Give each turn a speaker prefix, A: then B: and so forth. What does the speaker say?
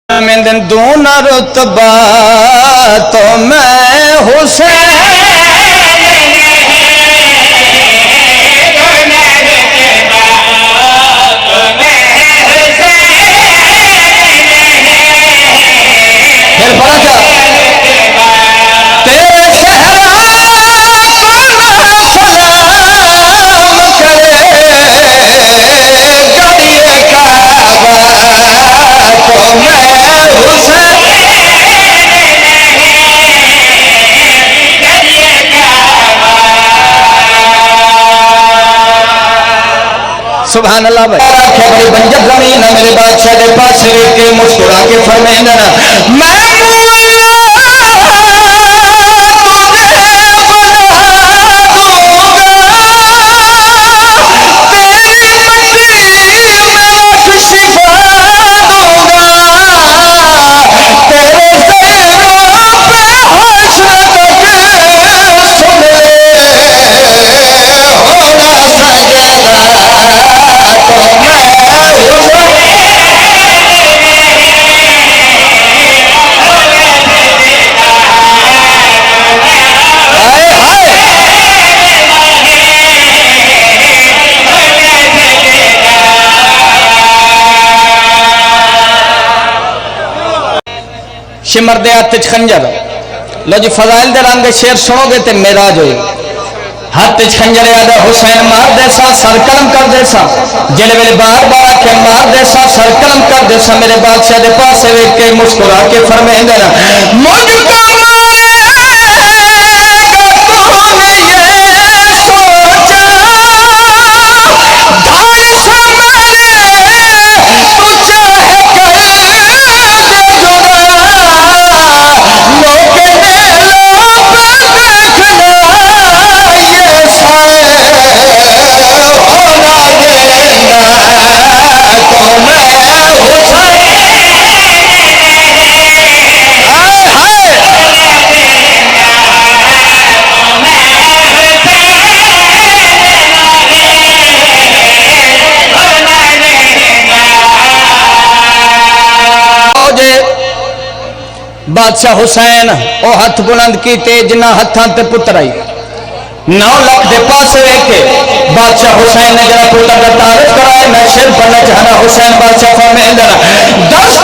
A: میں دن دونا رتبہ تو میں حسین پھر پڑھا کیا تیرے سبحان اللہ بھائی بڑی بنجر زمین ہے میرے بادشاہ کے پاس ریت کے مسکرا کے فرمائیں میں شمر دے ہاتھ خنجر لو جی فضائل دے رنگ شیر سنو گے تے معراج ہوئے ہاتھ خنجر یاد حسین مار دے سا سر قلم کر دے سا جلے ویلے بار بار کے مار دے سا سر قلم کر دے سا میرے بادشاہ دے پاس ویکھ کے مسکرا کے فرمائیں دینا مجھ کو بادشاہ حسین او ہاتھ بلند کی تیج نہ ہتھاں تے پتر آئی 9 لاکھ دے پاس ویکھے بادشاہ حسین نے جڑا پتر دا تعارف کرائے میں شیر بننا چاہنا حسین بادشاہ فرمائے دس